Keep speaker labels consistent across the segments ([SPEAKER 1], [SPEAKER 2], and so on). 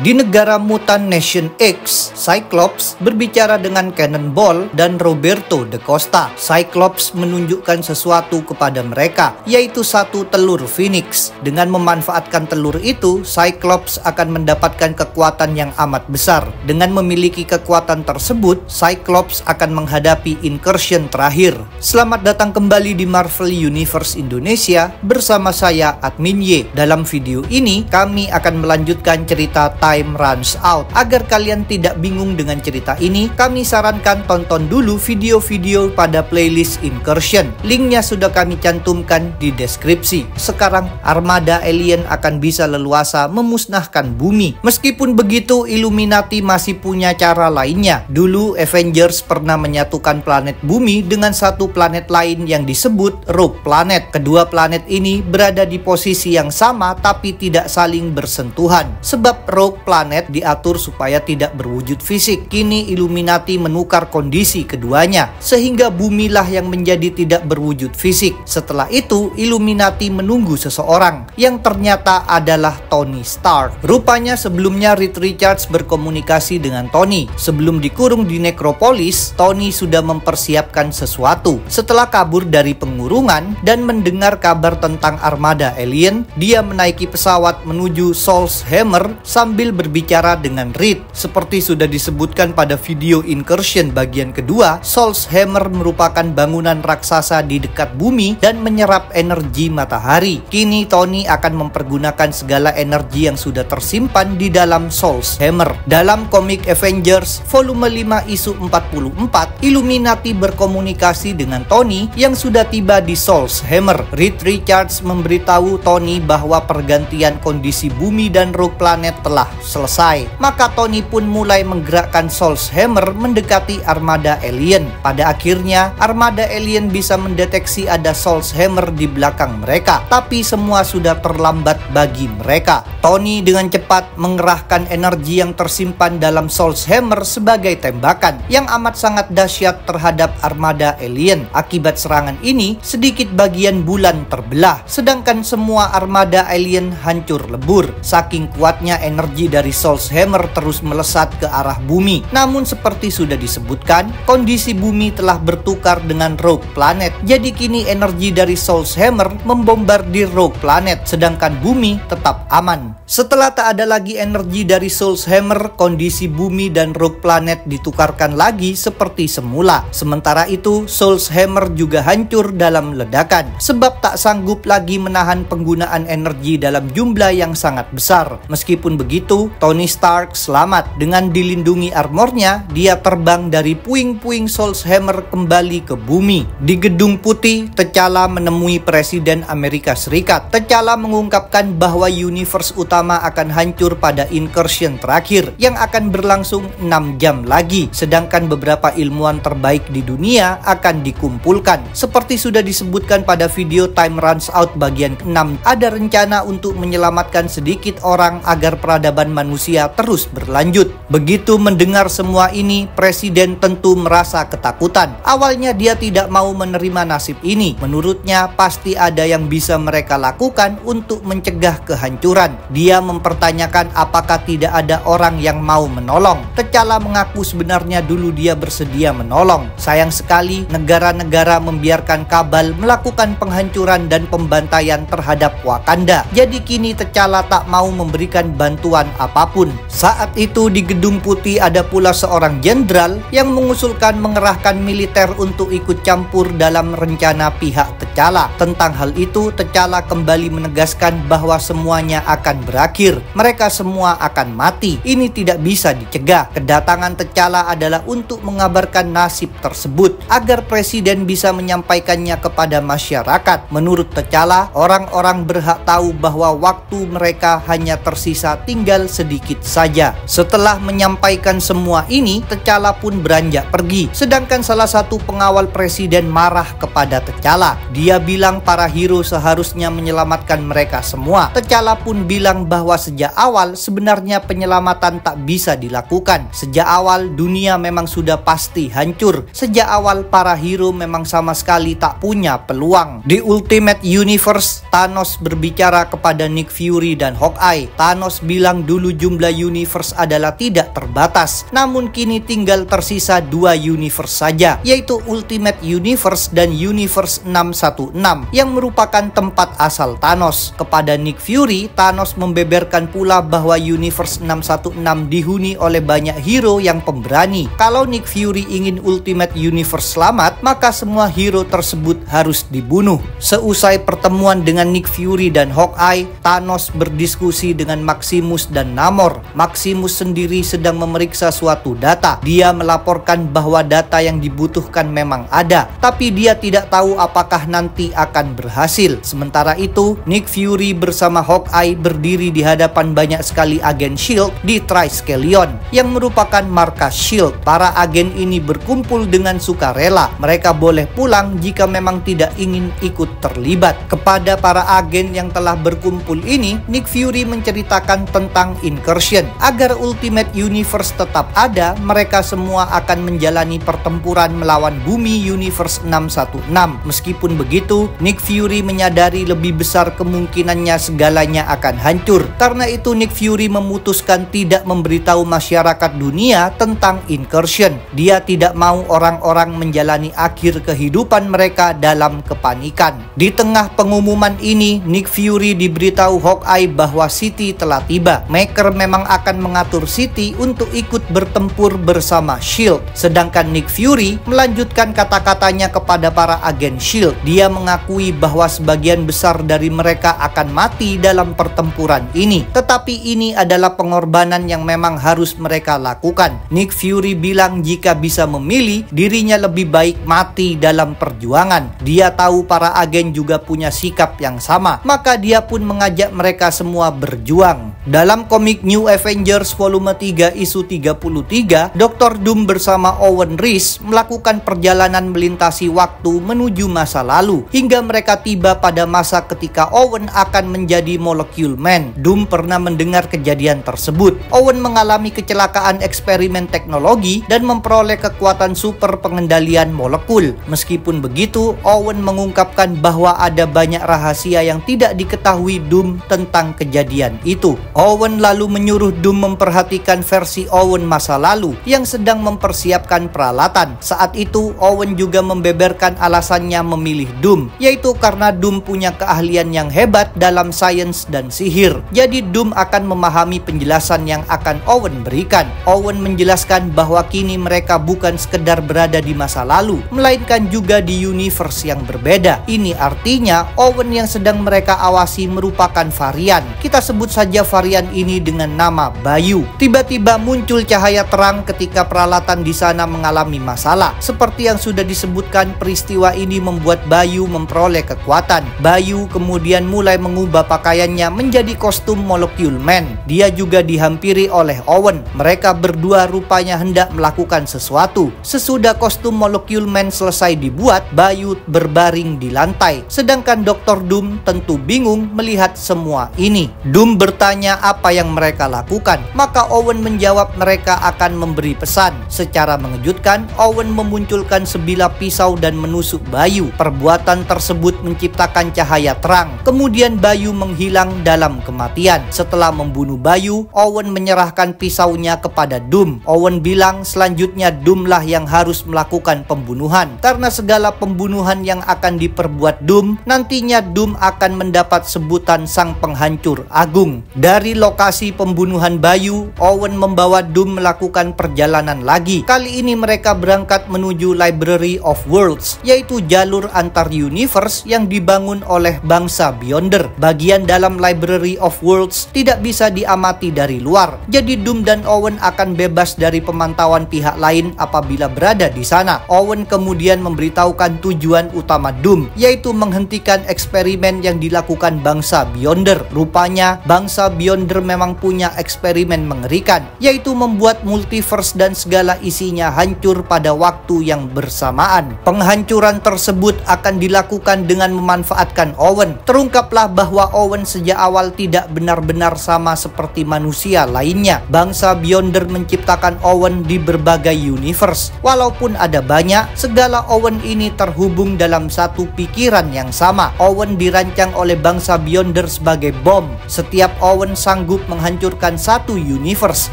[SPEAKER 1] Di negara mutan Nation X, Cyclops berbicara dengan Cannonball dan Roberto da Costa. Cyclops menunjukkan sesuatu kepada mereka, yaitu satu telur Phoenix. Dengan memanfaatkan telur itu, Cyclops akan mendapatkan kekuatan yang amat besar. Dengan memiliki kekuatan tersebut, Cyclops akan menghadapi incursion terakhir. Selamat datang kembali di Marvel Universe Indonesia bersama saya Admin Y. Dalam video ini, kami akan melanjutkan cerita Time Runs Out. Agar kalian tidak bingung dengan cerita ini, kami sarankan tonton dulu video-video pada playlist Incursion. Linknya sudah kami cantumkan di deskripsi. Sekarang armada alien akan bisa leluasa memusnahkan bumi. Meskipun begitu, Illuminati masih punya cara lainnya. Dulu Avengers pernah menyatukan planet bumi dengan satu planet lain yang disebut Rogue Planet. Kedua planet ini berada di posisi yang sama tapi tidak saling bersentuhan. Sebab Rogue Planet diatur supaya tidak berwujud fisik. Kini Illuminati menukar kondisi keduanya, sehingga bumilah yang menjadi tidak berwujud fisik. Setelah itu, Illuminati menunggu seseorang yang ternyata adalah Tony Stark. Rupanya sebelumnya Reed Richards berkomunikasi dengan Tony. Sebelum dikurung di Necropolis, Tony sudah mempersiapkan sesuatu. Setelah kabur dari pengurungan dan mendengar kabar tentang armada alien, dia menaiki pesawat menuju Soul's Hammer sambil berbicara dengan Reed. Seperti sudah disebutkan pada video Incursion bagian kedua, Soul's Hammer merupakan bangunan raksasa di dekat bumi dan menyerap energi matahari. Kini Tony akan mempergunakan segala energi yang sudah tersimpan di dalam Soul's Hammer. Dalam komik Avengers volume 5 isu 44, Illuminati berkomunikasi dengan Tony yang sudah tiba di Soul's Hammer. Reed Richards memberitahu Tony bahwa pergantian kondisi bumi dan Rogue Planet telah selesai. Maka Tony pun mulai menggerakkan Soul's Hammer mendekati armada alien. Pada akhirnya, armada alien bisa mendeteksi ada Soul's Hammer di belakang mereka. Tapi semua sudah terlambat bagi mereka. Tony dengan cepat mengerahkan energi yang tersimpan dalam Soul's Hammer sebagai tembakan yang amat sangat dahsyat terhadap armada alien. Akibat serangan ini, sedikit bagian bulan terbelah, sedangkan semua armada alien hancur lebur. Saking kuatnya energi dari Soul's Hammer terus melesat ke arah bumi. Namun seperti sudah disebutkan, kondisi bumi telah bertukar dengan Rogue Planet. Jadi kini energi dari Soul's Hammer membombardir Rogue Planet, sedangkan bumi tetap aman. Setelah tak ada lagi energi dari Soul's Hammer, kondisi bumi dan Rogue Planet ditukarkan lagi seperti semula. Sementara itu, Soul's Hammer juga hancur dalam ledakan, sebab tak sanggup lagi menahan penggunaan energi dalam jumlah yang sangat besar. Meskipun begitu, Tony Stark selamat. Dengan dilindungi armornya, dia terbang dari puing-puing Soul's Hammer kembali ke bumi. Di Gedung Putih, T'Challa menemui Presiden Amerika Serikat. T'Challa mengungkapkan bahwa universe utama akan hancur pada incursion terakhir yang akan berlangsung 6 jam lagi, sedangkan beberapa ilmuwan terbaik di dunia akan dikumpulkan. Seperti sudah disebutkan pada video Time Runs Out bagian 6, ada rencana untuk menyelamatkan sedikit orang agar peradaban manusia terus berlanjut. Begitu mendengar semua ini, Presiden tentu merasa ketakutan. Awalnya dia tidak mau menerima nasib ini. Menurutnya pasti ada yang bisa mereka lakukan untuk mencegah kehancuran. Dia mempertanyakan apakah tidak ada orang yang mau menolong. T'Challa mengaku sebenarnya dulu dia bersedia menolong. Sayang sekali negara-negara membiarkan Kabal melakukan penghancuran dan pembantaian terhadap Wakanda. Jadi kini T'Challa tak mau memberikan bantuan apapun. Saat itu di Gedung Putih ada pula seorang jenderal yang mengusulkan mengerahkan militer untuk ikut campur dalam rencana pihak T'Challa. Tentang hal itu, T'Challa kembali menegaskan bahwa semuanya akan berakhir. Mereka semua akan mati. Ini tidak bisa dicegah. Kedatangan T'Challa adalah untuk mengabarkan nasib tersebut agar presiden bisa menyampaikannya kepada masyarakat. Menurut T'Challa, orang-orang berhak tahu bahwa waktu mereka hanya tersisa tinggal sedikit saja. Setelah menyampaikan semua ini, T'Challa pun beranjak pergi. Sedangkan salah satu pengawal presiden marah kepada T'Challa. Dia bilang para hero seharusnya menyelamatkan mereka semua. T'Challa pun bilang bahwa sejak awal sebenarnya penyelamatan tak bisa dilakukan. Sejak awal dunia memang sudah pasti hancur. Sejak awal para hero memang sama sekali tak punya peluang. Di Ultimate Universe, Thanos berbicara kepada Nick Fury dan Hawkeye. Thanos bilang dulu jumlah universe adalah tidak terbatas, namun kini tinggal tersisa 2 universe saja, yaitu Ultimate Universe dan Universe 616 yang merupakan tempat asal Thanos. Kepada Nick Fury, Thanos membeberkan pula bahwa Universe 616 dihuni oleh banyak hero yang pemberani. Kalau Nick Fury ingin Ultimate Universe selamat, maka semua hero tersebut harus dibunuh. Seusai pertemuan dengan Nick Fury dan Hawkeye, Thanos berdiskusi dengan Maximus dan Namor. Maximus sendiri sedang memeriksa suatu data. Dia melaporkan bahwa data yang dibutuhkan memang ada, tapi dia tidak tahu apakah nanti akan berhasil. Sementara itu, Nick Fury bersama Hawkeye berdiri di hadapan banyak sekali agen SHIELD di Triskelion, yang merupakan markas SHIELD. Para agen ini berkumpul dengan sukarela. Mereka boleh pulang jika memang tidak ingin ikut terlibat. Kepada para agen yang telah berkumpul ini, Nick Fury menceritakan tentang incursion. Agar Ultimate Universe tetap ada, mereka semua akan menjalani pertempuran melawan bumi Universe 616. Meskipun begitu, Nick Fury menyadari lebih besar kemungkinannya segalanya akan hancur. Karena itu Nick Fury memutuskan tidak memberitahu masyarakat dunia tentang incursion. Dia tidak mau orang-orang menjalani akhir kehidupan mereka dalam kepanikan. Di tengah pengumuman ini, Nick Fury diberitahu Hawkeye bahwa City telah tiba. Maker memang akan mengatur City untuk ikut bertempur bersama SHIELD. Sedangkan Nick Fury melanjutkan kata-katanya kepada para agen SHIELD. Dia mengakui bahwa sebagian besar dari mereka akan mati dalam pertempuran ini. Tetapi ini adalah pengorbanan yang memang harus mereka lakukan. Nick Fury bilang jika bisa memilih, dirinya lebih baik mati dalam perjuangan. Dia tahu para agen juga punya sikap yang sama, maka dia pun mengajak mereka semua berjuang. Dalam komik New Avengers volume 3 isu 33, Dr. Doom bersama Owen Reece melakukan perjalanan melintasi waktu menuju masa lalu, hingga mereka tiba pada masa ketika Owen akan menjadi Molecule Man. Doom pernah mendengar kejadian tersebut. Owen mengalami kecelakaan eksperimen teknologi dan memperoleh kekuatan super pengendalian molekul. Meskipun begitu, Owen mengungkapkan bahwa ada banyak rahasia yang tidak diketahui Doom tentang kejadian itu. Owen lalu menyuruh Doom memperhatikan versi Owen masa lalu yang sedang mempersiapkan peralatan. Saat itu, Owen juga membeberkan alasannya memilih Doom, yaitu karena Doom punya keahlian yang hebat dalam sains dan sihir. Jadi Doom akan memahami penjelasan yang akan Owen berikan. Owen menjelaskan bahwa kini mereka bukan sekedar berada di masa lalu, melainkan juga di universe yang berbeda. Ini artinya Owen yang sedang mereka awasi merupakan varian. Kita sebut saja varian ini dengan nama Bayu. Tiba-tiba muncul cahaya terang ketika peralatan di sana mengalami masalah. Seperti yang sudah disebutkan, peristiwa ini membuat Bayu memperoleh kekuatan. Bayu kemudian mulai mengubah pakaiannya menjadi kostum Molecule Man. Dia juga dihampiri oleh Owen. Mereka berdua rupanya hendak melakukan sesuatu. Sesudah kostum Molecule Man selesai dibuat, Bayu berbaring di lantai. Sedangkan Dr. Doom tentu bingung melihat semua ini. Doom bertanya apa yang mereka lakukan. Maka Owen menjawab mereka akan memberi pesan. Secara mengejutkan, Owen memunculkan sebilah pisau dan menusuk Bayu. Perbuatan tersebut menciptakan cahaya terang. Kemudian Bayu menghilang dalam kematian. Setelah membunuh Bayu, Owen menyerahkan pisaunya kepada Doom. Owen bilang selanjutnya Doom lah yang harus melakukan pembunuhan. Karena segala pembunuhan yang akan diperbuat Doom, nantinya Doom akan mendapat sebutan sang penghancur agung. Dari lokasi pembunuhan Bayu, Owen membawa Doom melakukan perjalanan lagi. Kali ini mereka berangkat menuju Library of Worlds, yaitu jalur antar universe yang dibangun oleh bangsa Beyonder. Bagian dalam Library of Worlds tidak bisa diamati dari luar. Jadi Doom dan Owen akan bebas dari pemantauan pihak lain apabila berada di sana. Owen kemudian memberitahukan tujuan utama Doom, yaitu menghentikan eksperimen yang dilakukan bangsa Beyonder. Rupanya bangsa Beyonder memang punya eksperimen mengerikan, yaitu membuat multiverse dan segala isinya hancur pada waktu yang bersamaan. Penghancuran tersebut akan dilakukan dengan memanfaatkan Owen. Terungkaplah bahwa Owen sejak awal tidak benar-benar sama seperti manusia lainnya. Bangsa Beyonder menciptakan Owen di berbagai universe. Walaupun ada banyak, segala Owen ini terhubung dalam satu pikiran yang sama. Owen dirancang oleh bangsa Beyonder sebagai bom. Setiap Owen sanggup menghancurkan satu universe.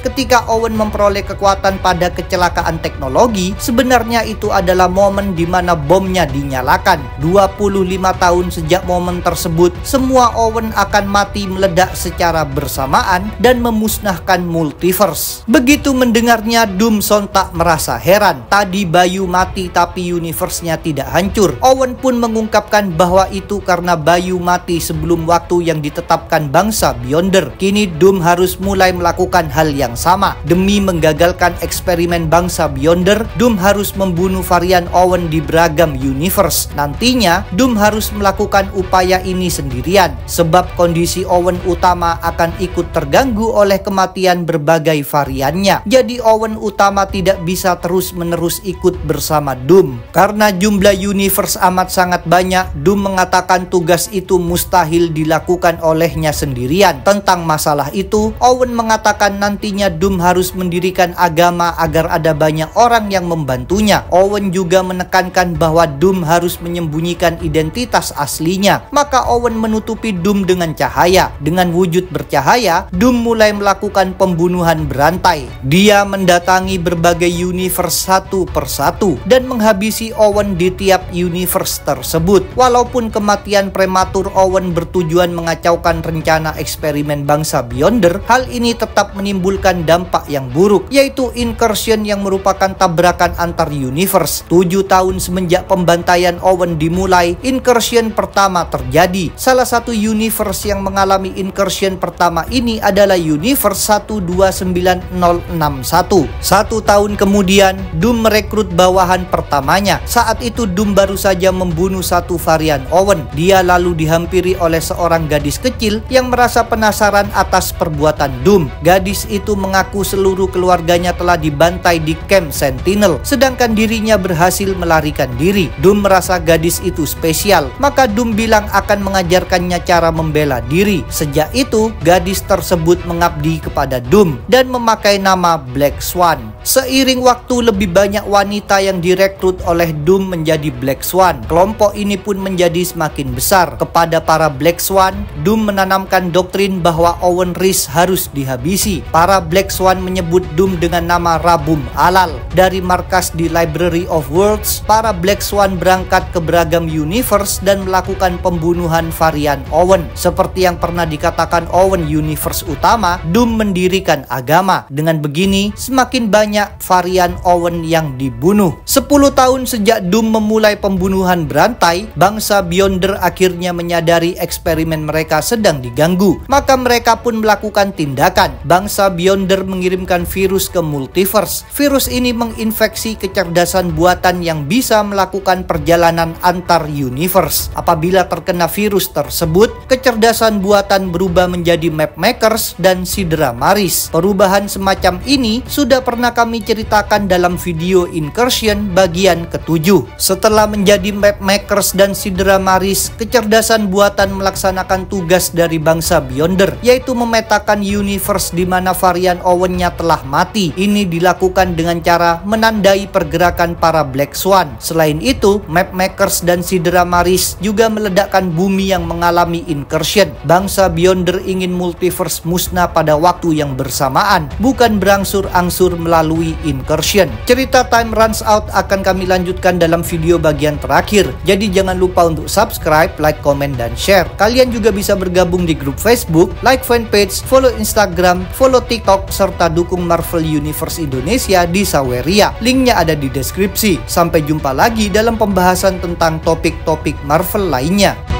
[SPEAKER 1] Ketika Owen memperoleh kekuatan pada kecelakaan teknologi, sebenarnya itu adalah momen di mana bomnya dinyalakan. 25 tahun sejak momen tersebut, semua Owen akan mati meledak secara bersamaan dan memusnahkan multiverse. Begitu mendengarnya, Doom sontak merasa heran. Tadi Bayu mati tapi universe-nya tidak hancur. Owen pun mengungkapkan bahwa itu karena Bayu mati sebelum waktu yang ditetapkan bangsa Beyonder. Kini Doom harus mulai melakukan hal yang sama. Demi menggagalkan eksperimen bangsa Beyonder, Doom harus membunuh varian Owen di beragam universe. Nantinya, Doom harus melakukan upaya ini sendirian, sebab kondisi Owen utama akan ikut terganggu oleh kematian berbagai variannya. Jadi Owen utama tidak bisa terus-menerus ikut bersama Doom. Karena jumlah universe amat sangat banyak, Doom mengatakan tugas itu mustahil dilakukan olehnya sendirian. Tentang masalah itu, Owen mengatakan nantinya Doom harus mendirikan agama agar ada banyak orang yang membantunya. Owen juga menekankan bahwa Doom harus menyembunyikan identitas aslinya. Maka Owen menutupi Doom dengan cahaya. Dengan wujud bercahaya, Doom mulai melakukan pembunuhan berantai. Dia mendatangi berbagai universe satu persatu dan menghabisi Owen di tiap universe tersebut. Walaupun kematian prematur Owen bertujuan mengacaukan rencana eksperimen bangsa Beyonder, hal ini tetap menimbulkan dampak yang buruk, yaitu incursion yang merupakan tabrakan antar universe. 7 tahun semenjak pembantaian Owen dimulai, incursion pertama terjadi. Salah satu universe yang mengalami incursion pertama ini adalah universe 129061. 1 tahun kemudian, Doom merekrut bawahan pertamanya. Saat itu Doom baru saja membunuh satu varian Owen. Dia lalu dihampiri oleh seorang gadis kecil yang merasa penasaran atas perbuatan Doom. Gadis itu mengaku seluruh keluarganya telah dibantai di camp Sentinel, sedangkan dirinya berhasil melarikan diri. Doom merasa gadis itu spesial, maka Doom bilang akan mengajarkannya cara membela diri. Sejak itu, gadis tersebut mengabdi kepada Doom dan memakai nama Black Swan. Seiring waktu, lebih banyak wanita yang direkrut oleh Doom menjadi Black Swan. Kelompok ini pun menjadi semakin besar. Kepada para Black Swan, Doom menanamkan doktrin bahwa Owen Reese harus dihabisi. Para Black Swan menyebut Doom dengan nama Rabum Alal. Dari markas di Library of Worlds, para Black Swan berangkat ke beragam universe dan melakukan pembunuhan varian Owen. Seperti yang pernah dikatakan Owen universe utama, Doom mendirikan agama. Dengan begini, semakin banyak varian Owen yang dibunuh. 10 tahun sejak Doom memulai pembunuhan berantai, bangsa Beyonder akhirnya menyadari eksperimen mereka sedang diganggu. Maka mereka pun melakukan tindakan. Bangsa Beyonder mengirimkan virus ke multiverse. Virus ini menginfeksi kecerdasan buatan yang bisa melakukan perjalanan antar universe. Apabila terkena virus tersebut, kecerdasan buatan berubah menjadi mapmakers dan Sidra Maris. Perubahan semacam ini sudah pernah kami ceritakan dalam video Incursion bagian ke-7. Setelah menjadi mapmakers dan Sidra Maris, kecerdasan buatan melaksanakan tugas dari bangsa Beyonder, yaitu memetakan universe di mana varian Owen-nya telah mati. Ini dilakukan dengan cara menandai pergerakan para Black Swan. Selain itu, mapmakers dan Sidra Maris juga meledakkan bumi yang mengalami incursion. Bangsa Beyonder ingin multiverse musnah pada waktu yang bersamaan, bukan berangsur-angsur melalui incursion. Cerita Time Runs Out akan kami lanjutkan dalam video bagian terakhir. Jadi jangan lupa untuk subscribe, like, komen, dan share. Kalian juga bisa bergabung di grup Facebook, like fanpage, follow Instagram, follow TikTok, serta dukung Marvel Universe Indonesia di Saweria. Linknya ada di deskripsi. Sampai jumpa lagi dalam pembahasan tentang topik-topik Marvel lainnya.